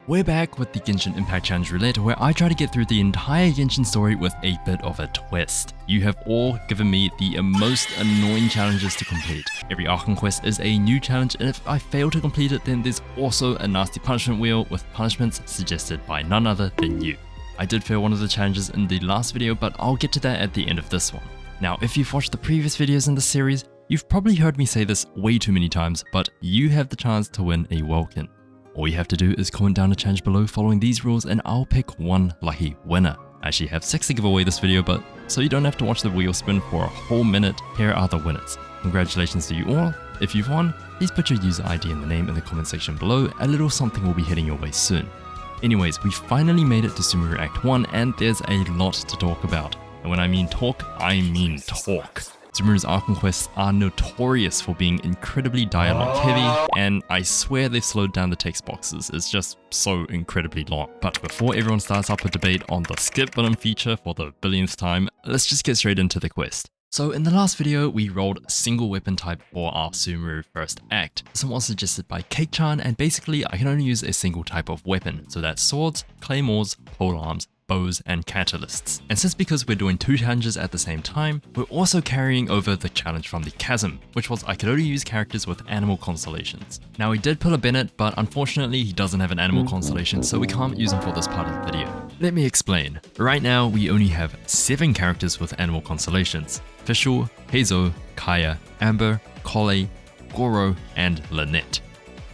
We're back with the Genshin Impact Challenge Roulette, where I try to get through the entire Genshin story with a bit of a twist. You have all given me the most annoying challenges to complete. Every Archon quest is a new challenge, and if I fail to complete it, then there's also a nasty punishment wheel with punishments suggested by none other than you. I did fail one of the challenges in the last video, but I'll get to that at the end of this one. Now, if you've watched the previous videos in this series, you've probably heard me say this way too many times, but you have the chance to win a Welkin. All you have to do is comment down a challenge below following these rules and I'll pick one lucky winner. I actually have 6 to give away this video, but so you don't have to watch the wheel spin for a whole minute, here are the winners. Congratulations to you all. If you've won, please put your user ID and the name in the comment section below. A little something will be heading your way soon. Anyways, we finally made it to Sumeru Act 1 and there's a lot to talk about. And when I mean talk, I mean talk. Sumeru's Archon quests are notorious for being incredibly dialogue heavy, and I swear they've slowed down the text boxes, it's just so incredibly long. But before everyone starts up a debate on the skip button feature for the billionth time, let's just get straight into the quest. So in the last video, we rolled a single weapon type for our Sumeru first act. This one was suggested by Kate-chan, and basically I can only use a single type of weapon, so that's swords, claymores, polearms, bows, and catalysts. And since because we're doing 2 challenges at the same time, we're also carrying over the challenge from the chasm, which was I could only use characters with animal constellations. Now we did pull a Bennett, but unfortunately he doesn't have an animal constellation, so we can't use him for this part of the video. Let me explain. Right now we only have 7 characters with animal constellations: Fischl, Heizo, Kaya, Amber, Collei, Goro, and Lynette.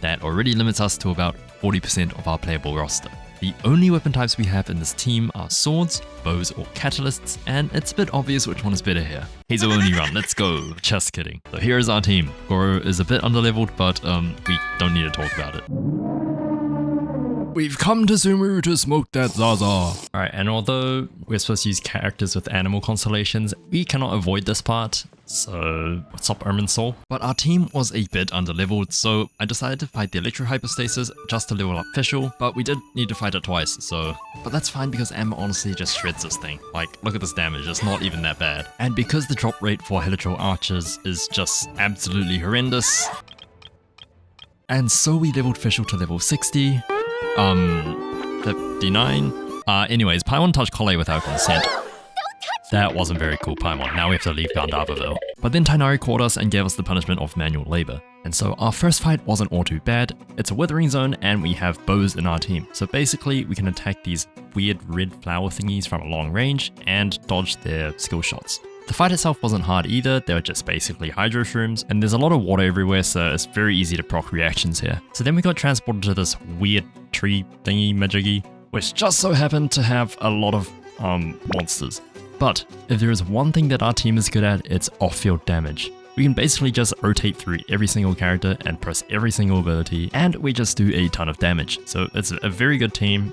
That already limits us to about 40% of our playable roster. The only weapon types we have in this team are swords, bows, or catalysts, and it's a bit obvious which one is better here. Heizo only run, let's go. Just kidding. So here is our team. Goro is a bit underleveled, but we don't need to talk about it. We've come to Sumeru to smoke that Zaza. Alright, and although we're supposed to use characters with animal constellations, we cannot avoid this part. So, what's up, Ermin Soul? But our team was a bit underleveled, so I decided to fight the Electro Hypostasis just to level up Fischl, but we did need to fight it twice, so... But that's fine because Amber honestly just shreds this thing. Like, look at this damage, it's not even that bad. And because the drop rate for Helitro Archers is just absolutely horrendous... And so we leveled Fischl to level 60... 59... anyways, Paimon touched Collei without consent. That wasn't very cool, Paimon. Now we have to leave Gandharvaville. But then Tighnari caught us and gave us the punishment of manual labor. And so our first fight wasn't all too bad. It's a Withering zone and we have bows in our team. So basically we can attack these weird red flower thingies from a long range and dodge their skill shots. The fight itself wasn't hard either, they were just basically hydro shrooms, and there's a lot of water everywhere, so it's very easy to proc reactions here. So then we got transported to this weird tree thingy majiggy, which just so happened to have a lot of monsters. But if there is one thing that our team is good at, it's off-field damage. We can basically just rotate through every single character and press every single ability, and we just do a ton of damage. So it's a very good team.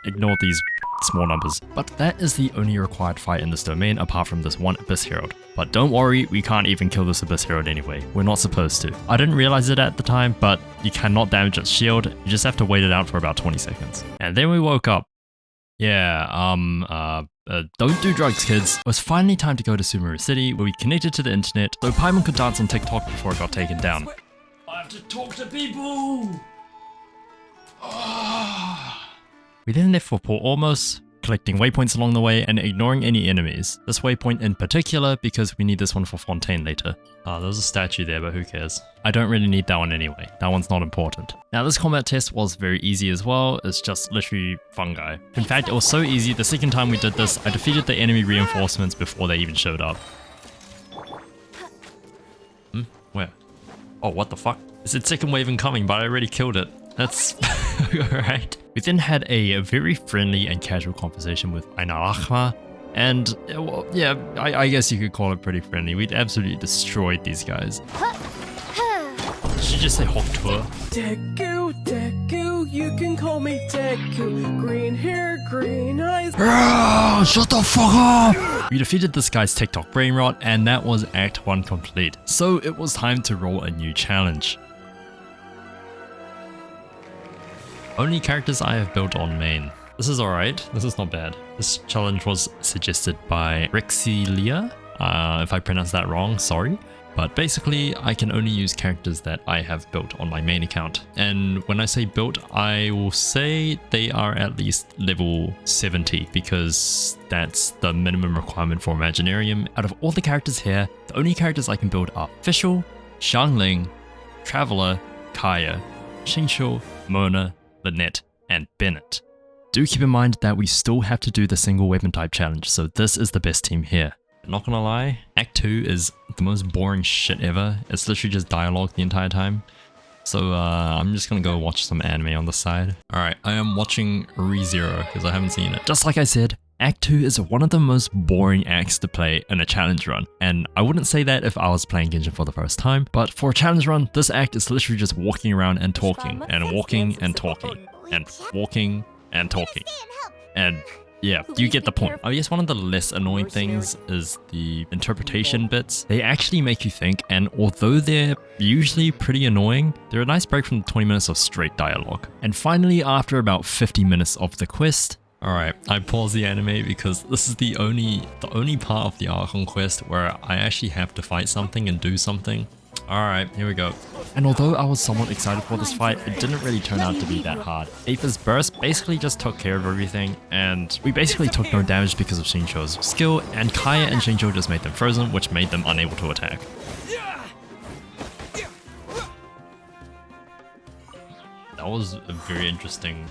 Ignore these small numbers. But that is the only required fight in this domain apart from this one Abyss Herald. But don't worry, we can't even kill this Abyss Herald anyway. We're not supposed to. I didn't realize it at the time, but you cannot damage its shield. You just have to wait it out for about 20 seconds. And then we woke up. Yeah, don't do drugs, kids. It was finally time to go to Sumeru City, where we connected to the internet, so Paimon could dance on TikTok before it got taken down. I have to talk to people! We then left for Port Ormos, collecting waypoints along the way and ignoring any enemies. This waypoint in particular, because we need this one for Fontaine later. There's a statue there, but who cares? I don't really need that one anyway. That one's not important. Now this combat test was very easy as well. It's just literally fungi. In fact, it was so easy, the second time we did this, I defeated the enemy reinforcements before they even showed up. Where? Oh, what the fuck? It said second wave incoming, but I already killed it. That's alright. We then had a very friendly and casual conversation with Ainarachma, and well, yeah, I guess you could call it pretty friendly. We'd absolutely destroyed these guys. Did she just say Hoktua? Deku, Deku, you can call me Deku. Green hair, green eyes. Shut the fuck up! We defeated this guy's TikTok brain rot, and that was Act 1 complete. So it was time to roll a new challenge. Only characters I have built on main. This is alright, this is not bad. This challenge was suggested by Rexilia, if I pronounced that wrong, sorry. But basically, I can only use characters that I have built on my main account. And when I say built, I will say they are at least level 70 because that's the minimum requirement for Imaginarium. Out of all the characters here, the only characters I can build are Fischl, Xiangling, Traveler, Kaya, Xingqiu, Mona, Lynette, and Bennett. Do keep in mind that we still have to do the single weapon type challenge, so this is the best team here. Not gonna lie, Act 2 is the most boring shit ever. It's literally just dialogue the entire time. So I'm just gonna go watch some anime on the side. Alright, I am watching ReZero because I haven't seen it. Just like I said, Act 2 is one of the most boring acts to play in a challenge run. And I wouldn't say that if I was playing Genshin for the first time, but for a challenge run, this act is literally just walking around and talking, and walking and talking, and walking and talking. And yeah, you get the point. I guess one of the less annoying things is the interpretation bits. They actually make you think, and although they're usually pretty annoying, they're a nice break from the 20 minutes of straight dialogue. And finally, after about 50 minutes of the quest, alright, I paused the anime because this is the only part of the Archon quest where I actually have to fight something and do something. Alright, here we go. And although I was somewhat excited for this fight, it didn't really turn out to be that hard. Aether's burst basically just took care of everything, and we basically took no damage because of Xingqiu's skill, and Kaya and Xingqiu just made them frozen, which made them unable to attack. That was a very interesting...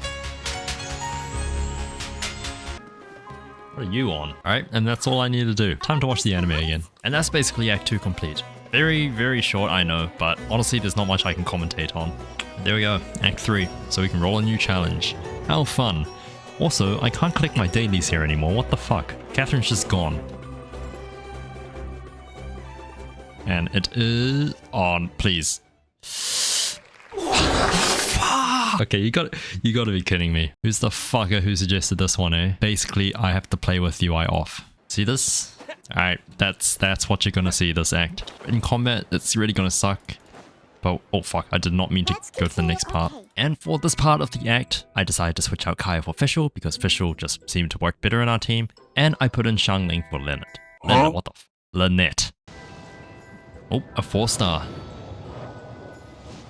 What are you on? Alright, and that's all I need to do. Time to watch the anime again. And that's basically Act 2 complete. Very, very short, I know, but honestly, there's not much I can commentate on. There we go, Act 3, so we can roll a new challenge. How fun. Also, I can't click my dailies here anymore, what the fuck? Catherine's just gone. And it is on, please. Okay, you gotta be kidding me. Who's the fucker who suggested this one, eh? Basically, I have to play with UI off. See this? Alright, that's what you're gonna see this act. In combat, it's really gonna suck. But, oh fuck, I did not mean to go to the next part. And for this part of the act, I decided to switch out Kaya for Fischl because Fischl just seemed to work better in our team. And I put in Xiangling for Lynette. Lynette, what the f... Lynette. Oh, a 4-star.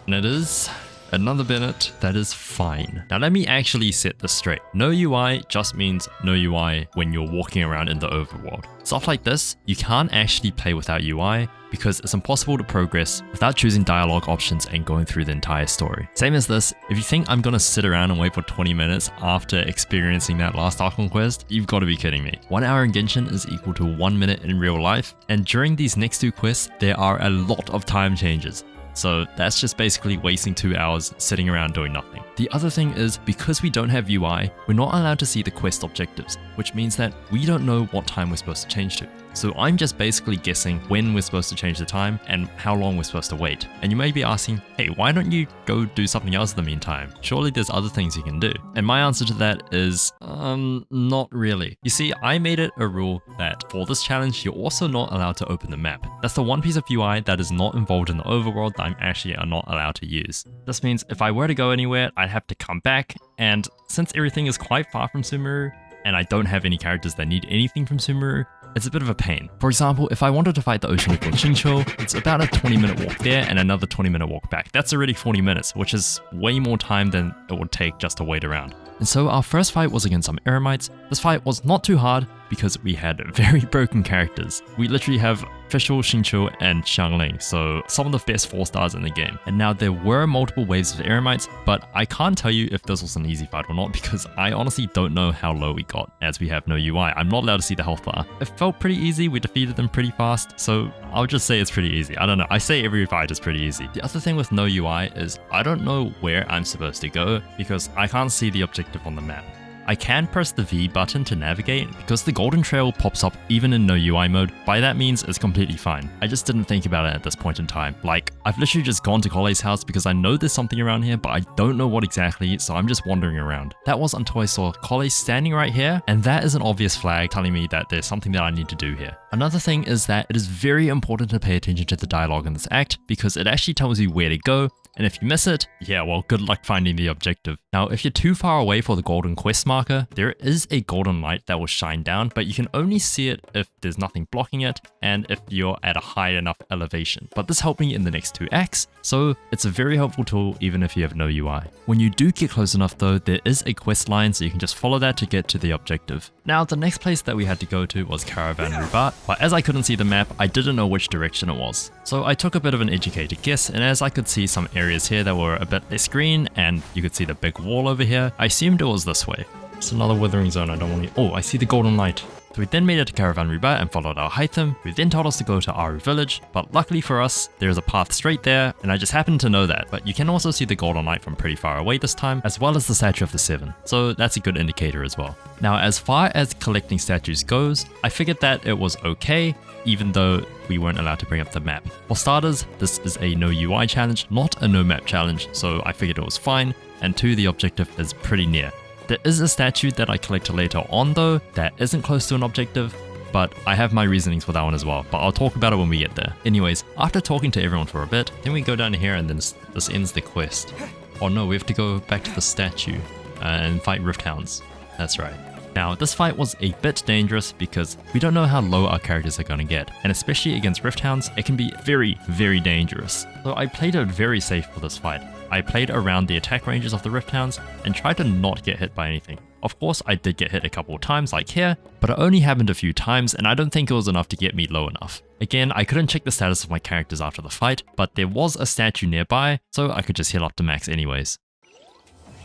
And it is... another Bennett, that is fine. Now let me actually set this straight. No UI just means no UI when you're walking around in the overworld. Stuff like this, you can't actually play without UI because it's impossible to progress without choosing dialogue options and going through the entire story. Same as this, if you think I'm gonna sit around and wait for 20 minutes after experiencing that last Archon quest, you've got to be kidding me. 1 hour in Genshin is equal to 1 minute in real life, and during these next 2 quests, there are a lot of time changes. So that's just basically wasting 2 hours sitting around doing nothing. The other thing is, because we don't have UI, we're not allowed to see the quest objectives, which means that we don't know what time we're supposed to change to. So I'm just basically guessing when we're supposed to change the time and how long we're supposed to wait. And you may be asking, hey, why don't you go do something else in the meantime? Surely there's other things you can do. And my answer to that is, not really. You see, I made it a rule that for this challenge, you're also not allowed to open the map. That's the one piece of UI that is not involved in the overworld that I'm actually not allowed to use. This means if I were to go anywhere, I'd have to come back, and since everything is quite far from Sumeru, and I don't have any characters that need anything from Sumeru, it's a bit of a pain. For example, if I wanted to fight the Ocean Eagle Xingqiu, it's about a 20-minute walk there and another 20-minute walk back. That's already 40 minutes, which is way more time than it would take just to wait around. And so our first fight was against some Eremites. This fight was not too hard because we had very broken characters. We literally have Fischl, Xingqiu, and Xiangling, so some of the best 4-stars in the game. And now there were multiple waves of Eremites, but I can't tell you if this was an easy fight or not because I honestly don't know how low we got as we have no UI. I'm not allowed to see the health bar. It felt pretty easy, we defeated them pretty fast, so I'll just say it's pretty easy. I don't know, I say every fight is pretty easy. The other thing with no UI is I don't know where I'm supposed to go because I can't see the objective on the map. I can press the V button to navigate because the golden trail pops up even in no UI mode. By that means it's completely fine. I just didn't think about it at this point in time. Like, I've literally just gone to Cole's house because I know there's something around here, but I don't know what exactly, so I'm just wandering around. That was until I saw Cole standing right here, and that is an obvious flag telling me that there's something that I need to do here. Another thing is that it is very important to pay attention to the dialogue in this act because it actually tells you where to go And if you miss it, yeah, well, good luck finding the objective. Now, if you're too far away for the golden quest marker, there is a golden light that will shine down, but you can only see it if there's nothing blocking it and if you're at a high enough elevation. But this helped me in the next 2 acts, so it's a very helpful tool even if you have no UI. When you do get close enough though, there is a quest line, so you can just follow that to get to the objective. Now, the next place that we had to go to was Caravan Rubat, but as I couldn't see the map, I didn't know which direction it was. So I took a bit of an educated guess, and as I could see some areas here that were a bit less green, and you could see the big wall over here, I assumed it was this way. It's another withering zone, I don't want to... Oh, I see the golden light. So we then made it to Caravan Rubat and followed our Hytham, who then told us to go to Aru village, but luckily for us, there is a path straight there, and I just happened to know that. But you can also see the golden light from pretty far away this time, as well as the statue of the 7, so that's a good indicator as well. Now, as far as collecting statues goes, I figured that it was okay, even though we weren't allowed to bring up the map. For starters, this is a no UI challenge, not a no map challenge, so I figured it was fine, and 2, the objective is pretty near. There is a statue that I collect later on though, that isn't close to an objective, but I have my reasonings for that one as well, but I'll talk about it when we get there. Anyways, after talking to everyone for a bit, then we go down here and then this ends the quest. Oh no, we have to go back to the statue and fight Rift Hounds. That's right. Now, this fight was a bit dangerous because we don't know how low our characters are going to get, and especially against Rift Hounds, it can be very, very dangerous. So I played it very safe for this fight. I played around the attack ranges of the Rift Hounds and tried to not get hit by anything. Of course, I did get hit a couple of times like here, but it only happened a few times and I don't think it was enough to get me low enough. Again, I couldn't check the status of my characters after the fight, but there was a statue nearby, so I could just heal up to max anyways.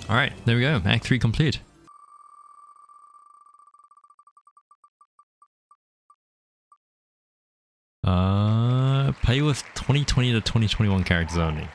Alright, there we go, Act 3 complete. Play with 2020 to 2021 characters only.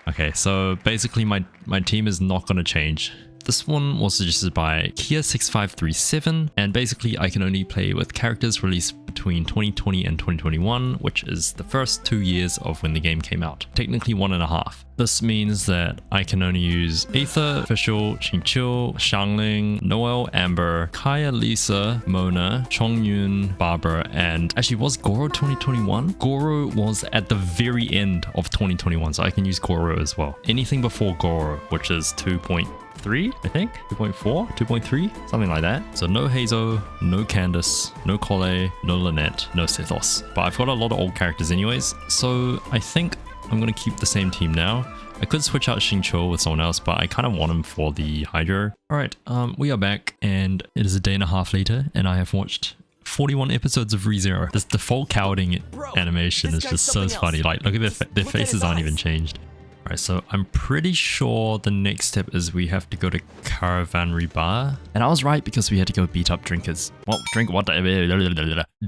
Okay, so basically my team is not going to change. This one was suggested by Kia6537, and basically I can only play with characters released between 2020 and 2021, which is the first 2 years of when the game came out. Technically 1.5. This means that I can only use Aether, Official, Qingqiu, Xiangling, Noel, Amber, Kaya, Lisa, Mona, Chongyun, Barbara, and actually was Goro 2021? Goro was at the very end of 2021, so I can use Goro as well. Anything before Goro, which is 2.3, I think? 2.4? 2.3? Something like that. So no Hazo, no Candace, no Kole, no Lynette, no Sithos. But I've got a lot of old characters anyways, so I think I'm going to keep the same team now. I could switch out Xingqiu with someone else, but I kind of want him for the Hydro. Alright, we are back, and it is a day and a half later, and I have watched 41 episodes of ReZero. This default cowarding animation is just so funny. Like, look at their faces aren't even changed. Alright, so I'm pretty sure the next step is we have to go to Caravan Rubat. And I was right because we had to go beat up drinkers. Well, drink what?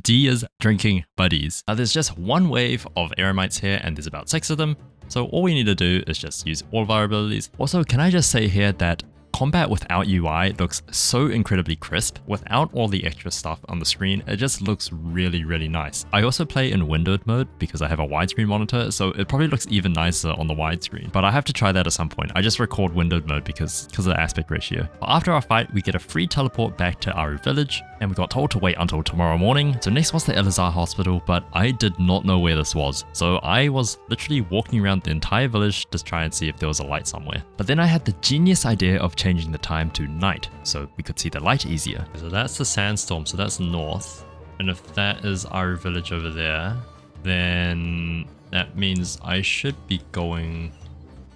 D is drinking buddies. There's just one wave of Eremites here and there's about 6 of them. So all we need to do is just use all of our abilities. Also, can I just say here that combat without UI looks so incredibly crisp. Without all the extra stuff on the screen, it just looks really, really nice. I also play in windowed mode because I have a widescreen monitor, so it probably looks even nicer on the widescreen. But I have to try that at some point. I just record windowed mode because of the aspect ratio. But after our fight, we get a free teleport back to Aru village, and we got told to wait until tomorrow morning. So next was the Elazar hospital, but I did not know where this was. So I was literally walking around the entire village to try and see if there was a light somewhere. But then I had the genius idea of changing the time to night so we could see the light easier. So that's the sandstorm, so that's north. And if that is Aru village over there, then that means I should be going...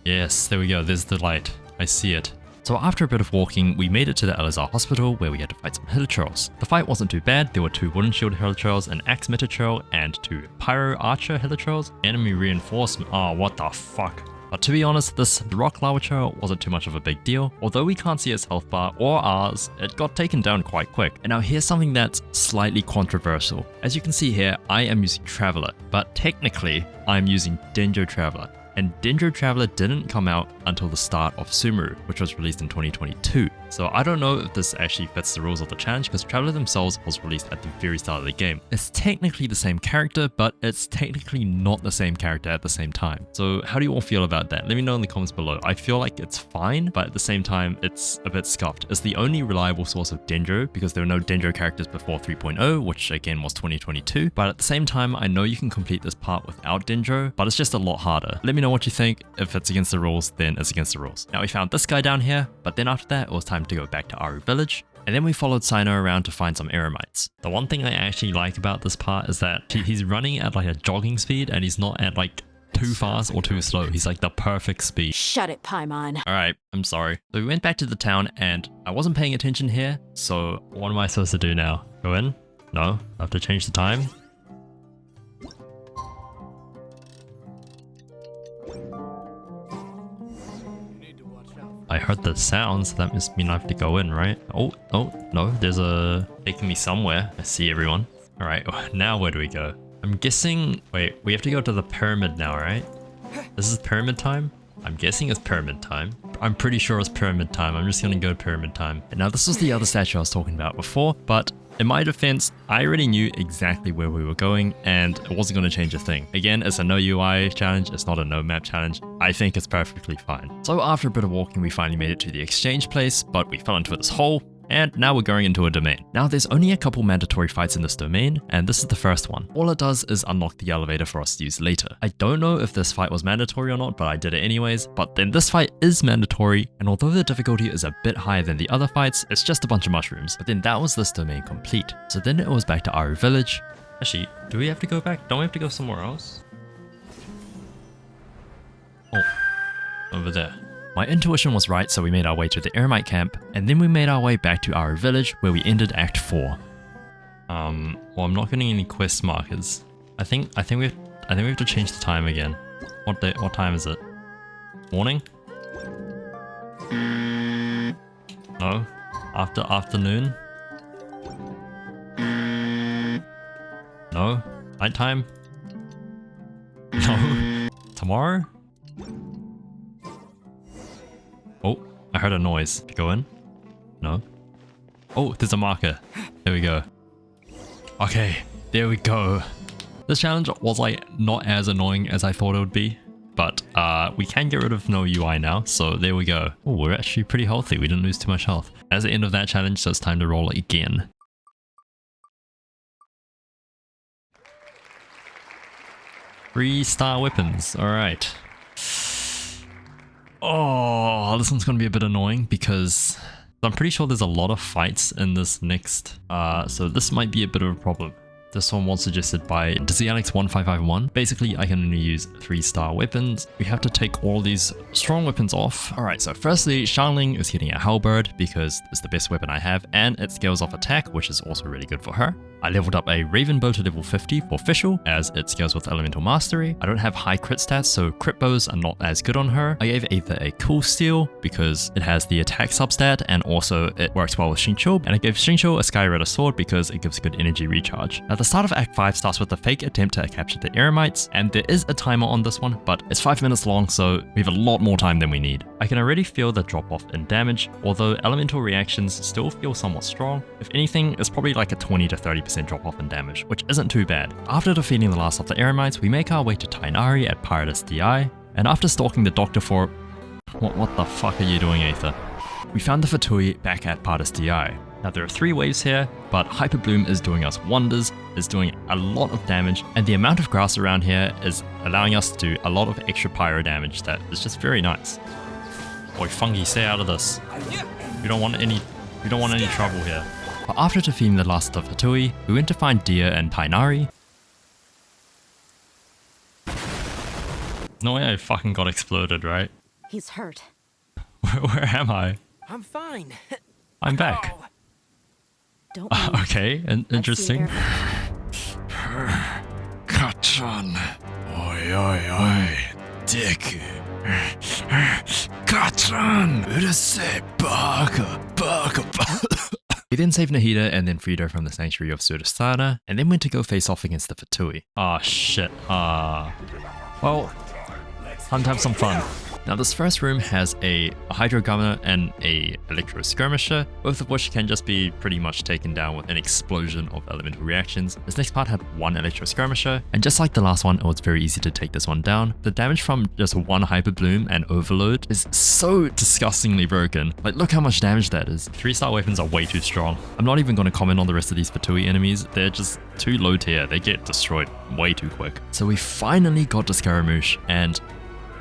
Yes, there we go, there's the light. I see it. So after a bit of walking, we made it to the Elazar hospital where we had to fight some Hilichurls. The fight wasn't too bad. There were 2 wooden shield Hilichurls, an axe Metachurl, and 2 pyro archer Hilichurls. Enemy reinforcement. Oh, what the fuck. But to be honest, this rock lava churl wasn't too much of a big deal. Although we can't see its health bar or ours, it got taken down quite quick. And now here's something that's slightly controversial. As you can see here, I am using Traveler, but technically I'm using Dendro Traveler. And Dendro Traveler didn't come out until the start of Sumeru, which was released in 2022. So I don't know if this actually fits the rules of the challenge because Traveler themselves was released at the very start of the game. It's technically the same character, but it's technically not the same character at the same time. So how do you all feel about that? Let me know in the comments below. I feel like it's fine, but at the same time, it's a bit scuffed. It's the only reliable source of Dendro because there were no Dendro characters before 3.0, which again was 2022. But at the same time, I know you can complete this part without Dendro, but it's just a lot harder. Let me know what you think. If it's against the rules, then it's against the rules. Now we found this guy down here, but then after that, it was time to go back to Aru Village. And then we followed Sino around to find some eremites. The one thing I actually like about this part is that he's running at like a jogging speed and he's not at like too fast or too slow. He's like the perfect speed. Shut it, Paimon. Alright, I'm sorry. So we went back to the town and I wasn't paying attention here. So what am I supposed to do now? Go in? No, I have to change the time. I heard the sounds, that must mean I have to go in, right? Oh, no, there's a... taking me somewhere. I see everyone. Alright, now where do we go? I'm guessing... wait, we have to go to the pyramid now, right? This is pyramid time? I'm guessing it's pyramid time. I'm pretty sure it's pyramid time. I'm just gonna go pyramid time. And now this was the other statue I was talking about before, but in my defense, I already knew exactly where we were going and it wasn't going to change a thing. Again, it's a no UI challenge, it's not a no map challenge. I think it's perfectly fine. So after a bit of walking, we finally made it to the exchange place, but we fell into this hole. And now we're going into a domain. Now there's only a couple mandatory fights in this domain, and this is the first one. All it does is unlock the elevator for us to use later. I don't know if this fight was mandatory or not, but I did it anyways. But then this fight is mandatory, and although the difficulty is a bit higher than the other fights, it's just a bunch of mushrooms. But then that was this domain complete. So then it was back to Aru Village. Actually, do we have to go back? Don't we have to go somewhere else? Oh, over there. My intuition was right, so we made our way to the eremite camp, and then we made our way back to Aru Village, where we ended Act 4. Well, I'm not getting any quest markers. I think we have to change the time again. What time is it? Morning? No. Afternoon? No. Nighttime? No. Tomorrow? Oh, I heard a noise. Go in? No. Oh, there's a marker. There we go. Okay, there we go. This challenge was like not as annoying as I thought it would be, but we can get rid of no UI now, so there we go. Oh, we're actually pretty healthy. We didn't lose too much health. That's the end of that challenge, so it's time to roll it again. Three-star weapons. All right. Oh, this one's going to be a bit annoying because I'm pretty sure there's a lot of fights in this next, so this might be a bit of a problem. This one was suggested by DesiAlex1551. Basically, I can only use 3-star weapons. We have to take all these strong weapons off. Alright, so firstly, Xiangling is hitting a halberd because it's the best weapon I have, and it scales off attack, which is also really good for her. I leveled up a Raven Bow to level 50 for official, as it scales with Elemental Mastery. I don't have high crit stats, so crit bows are not as good on her. I gave Aether a cool steel because it has the attack substat, and also it works well with Xingqiu. And I gave Xingqiu a Skyrider sword because it gives good energy recharge. Now the start of Act 5 starts with a fake attempt to capture the eremites, and there is a timer on this one, but it's 5 minutes long, so we have a lot more time than we need. I can already feel the drop off in damage, although elemental reactions still feel somewhat strong. If anything, it's probably like a 20 to 30% drop off in damage, which isn't too bad. After defeating the last of the eremites, we make our way to Tainari at Paradis DI, and after stalking the doctor for... What the fuck are you doing, Aether? We found the Fatui back at Paradis DI. Now there are 3 waves here, but Hyper Bloom is doing us wonders, is doing a lot of damage, and the amount of grass around here is allowing us to do a lot of extra pyro damage that is just very nice. Oi, fungi, stay out of this. We don't want any trouble here. But after defeating the last of Fatui, we went to find Dia and Tainari. No way I fucking got exploded, right? He's hurt. Where am I? I'm fine. I'm back. Don't move. Okay, interesting. Kachan. Oi, oi, oi. Dick. Kachan. Urusei, baka, baka, baka. We then saved Nahida and then freed her from the sanctuary of Surdastana, and then went to go face off against the Fatui. Ah, shit. Well, time to have some fun. Now this first room has a Hydro Gunner and a Electro Skirmisher, both of which can just be pretty much taken down with an explosion of elemental reactions. This next part had one Electro Skirmisher, and just like the last one, it was very easy to take this one down. The damage from just one Hyper Bloom and Overload is so disgustingly broken. Like, look how much damage that is. 3-star weapons are way too strong. I'm not even going to comment on the rest of these Fatui enemies. They're just too low tier. They get destroyed way too quick. So we finally got to Scaramouche, and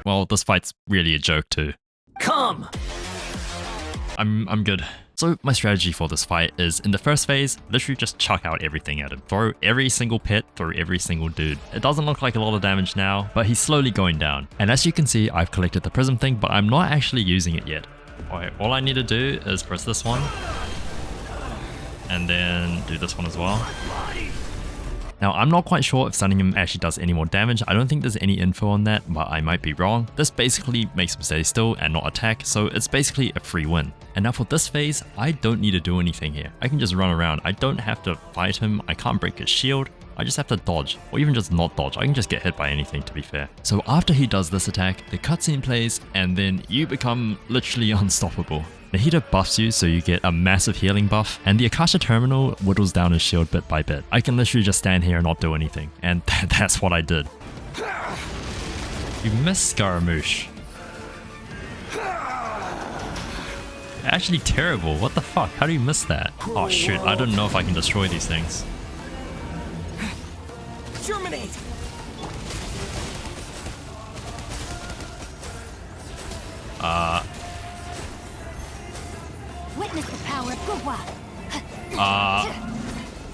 well, this fight's really a joke too. Come! I'm good. So my strategy for this fight is, in the first phase, literally just chuck out everything at him. Throw every single pet through every single dude. It doesn't look like a lot of damage now, but he's slowly going down. And as you can see, I've collected the prism thing, but I'm not actually using it yet. Alright, all I need to do is press this one, and then do this one as well. Now, I'm not quite sure if stunning him actually does any more damage. I don't think there's any info on that, but I might be wrong. This basically makes him stay still and not attack, so it's basically a free win. And now for this phase, I don't need to do anything here. I can just run around. I don't have to fight him. I can't break his shield. I just have to dodge, or even just not dodge. I can just get hit by anything, to be fair. So after he does this attack, the cutscene plays, and then you become literally unstoppable. Nahida buffs you, so you get a massive healing buff, and the Akasha Terminal whittles down his shield bit by bit. I can literally just stand here and not do anything, and that's what I did. You missed Scaramouche. Actually terrible, what the fuck? How do you miss that? Oh shoot, I don't know if I can destroy these things. Germinate! Witness the power of Gugwa.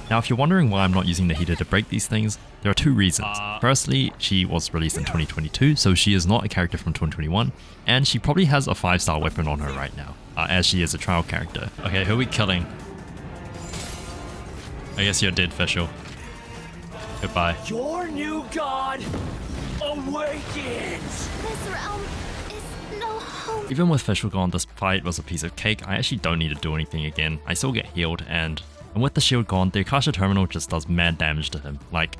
Now if you're wondering why I'm not using Nahida to break these things, there are two reasons. Firstly, she was released in 2022, so she is not a character from 2021, and she probably has a 5-star weapon on her right now, as she is a trial character. Okay, who are we killing? I guess you're dead, Fischl. Goodbye. Your new god awakens! This realm is no home. Even with Fischl gone, this fight was a piece of cake. I actually don't need to do anything again. I still get healed, and with the shield gone, the Akasha Terminal just does mad damage to him. Like,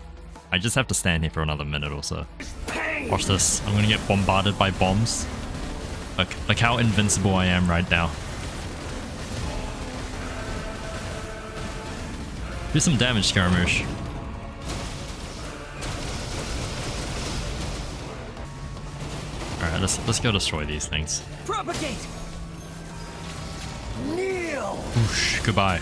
I just have to stand here for another minute or so. Watch this. I'm gonna get bombarded by bombs. Look how invincible I am right now. Do some damage, Scaramouche. Alright, let's go destroy these things. Propagate! Kneel! Whoosh, goodbye.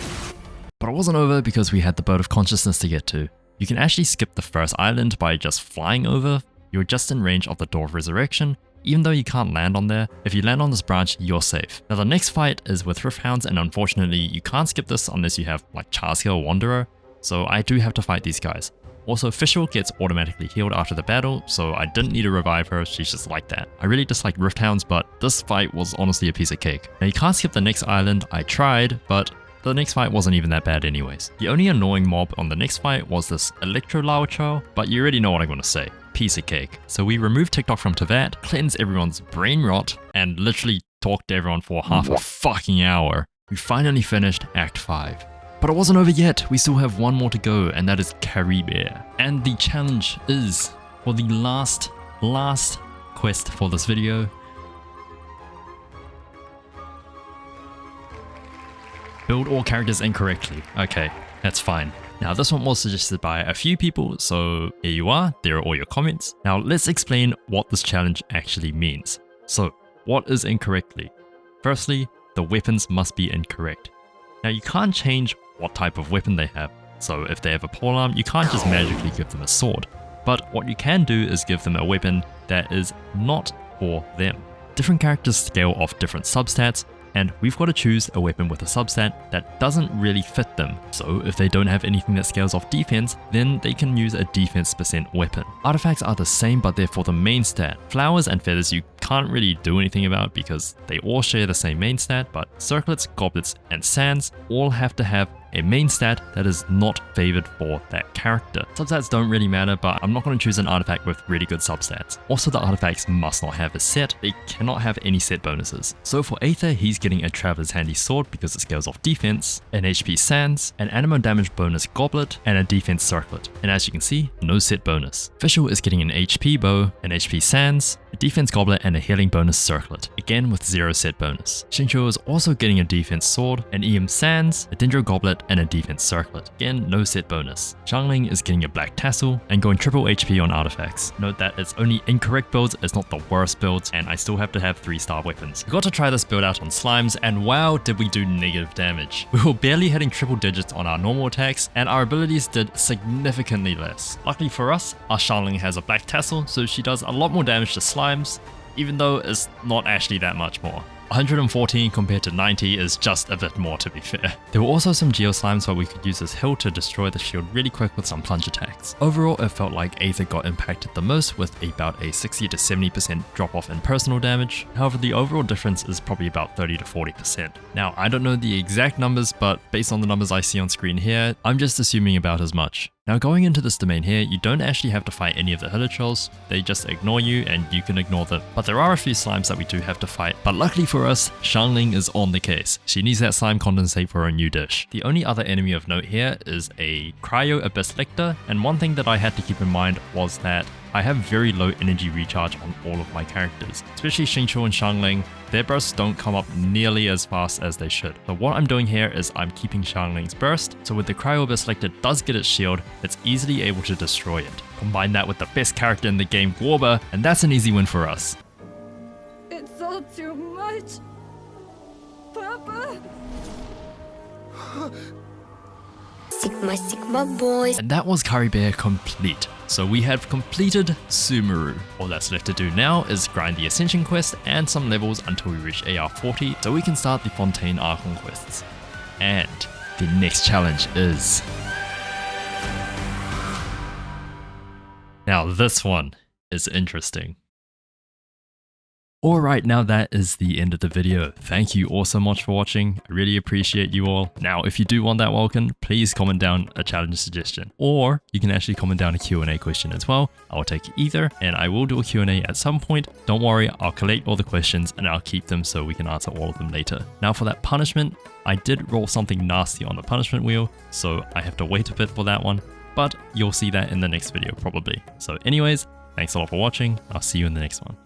But it wasn't over because we had the Boat of Consciousness to get to. You can actually skip the first island by just flying over. You're just in range of the Door of Resurrection. Even though you can't land on there, if you land on this branch, you're safe. Now the next fight is with Rifthounds, and unfortunately you can't skip this unless you have like Charscale or Wanderer, so I do have to fight these guys. Also, Fischl gets automatically healed after the battle, so I didn't need to revive her, she's just like that. I really dislike Rifthounds, but this fight was honestly a piece of cake. Now you can't skip the next island, I tried, but the next fight wasn't even that bad anyways. The only annoying mob on the next fight was this Electro Laucho, but you already know what I'm going to say. Piece of cake. So we removed TikTok from Teyvat, cleansed everyone's brain rot, and literally talked to everyone for half a fucking hour. We finally finished Act 5. But it wasn't over yet, we still have one more to go, and that is Caribbear. And the challenge is, for the last quest for this video, build all characters incorrectly. Okay, that's fine. Now this one was suggested by a few people, so here you are, there are all your comments. Now let's explain what this challenge actually means. So, what is incorrectly? Firstly, the weapons must be incorrect. Now you can't change what type of weapon they have, so if they have a polearm, you can't just magically give them a sword. But what you can do is give them a weapon that is not for them. Different characters scale off different substats, and we've got to choose a weapon with a substat that doesn't really fit them. So if they don't have anything that scales off defense, then they can use a defense % weapon. Artifacts are the same, but they're for the main stat. Flowers and feathers you can't really do anything about because they all share the same main stat, but circlets, goblets, and sands all have to have a main stat that is not favored for that character. Substats don't really matter, but I'm not going to choose an artifact with really good substats. Also, the artifacts must not have a set. They cannot have any set bonuses. So for Aether, he's getting a Traveler's Handy Sword because it scales off defense, an HP Sands, an Animo Damage bonus Goblet, and a Defense Circlet. And as you can see, no set bonus. Fischl is getting an HP Bow, an HP Sands, a defense goblet, and a healing bonus circlet, again with 0 set bonus. Xingqiu is also getting a defense sword, an EM sands, a dendro goblet, and a defense circlet, again no set bonus. Xiangling is getting a black tassel and going triple HP on artifacts. Note that it's only incorrect builds, it's not the worst builds, and I still have to have 3-star weapons. We got to try this build out on slimes, and wow did we do negative damage. We were barely hitting triple digits on our normal attacks, and our abilities did significantly less. Luckily for us, our Xiangling has a black tassel, so she does a lot more damage to slimes, even though it's not actually that much more. 114 compared to 90 is just a bit more, to be fair. There were also some Geo Slimes where we could use this hill to destroy the shield really quick with some plunge attacks. Overall, it felt like Aether got impacted the most with about a 60 to 70% drop off in personal damage. However, the overall difference is probably about 30 to 40%. Now, I don't know the exact numbers, but based on the numbers I see on screen here, I'm just assuming about as much. Now going into this domain here, you don't actually have to fight any of the Hilichurls, they just ignore you and you can ignore them. But there are a few slimes that we do have to fight, but luckily for us, Xiangling is on the case. She needs that slime condensate for her new dish. The only other enemy of note here is a Cryo Abyss Lictor, and one thing that I had to keep in mind was that I have very low energy recharge on all of my characters, especially Xingqiu and Xiangling. Their bursts don't come up nearly as fast as they should. So what I'm doing here is I'm keeping Xiangling's burst, so with the Cryo Abyss Lictor does get its shield, it's easily able to destroy it. Combine that with the best character in the game, Guoba, and that's an easy win for us. It's all too much. Papa. Sigma boys. And that was Curry Bear complete. So we have completed Sumeru. All that's left to do now is grind the Ascension quest and some levels until we reach AR 40 so we can start the Fontaine Archon quests. And the next challenge is... Now this one is interesting. Alright, now that is the end of the video. Thank you all so much for watching. I really appreciate you all. Now, if you do want that Welkin, please comment down a challenge suggestion. Or you can actually comment down a Q&A question as well. I will take either, and I will do a Q&A at some point. Don't worry, I'll collate all the questions and I'll keep them so we can answer all of them later. Now for that punishment, I did roll something nasty on the punishment wheel, so I have to wait a bit for that one. But you'll see that in the next video probably. So anyways, thanks a lot for watching. I'll see you in the next one.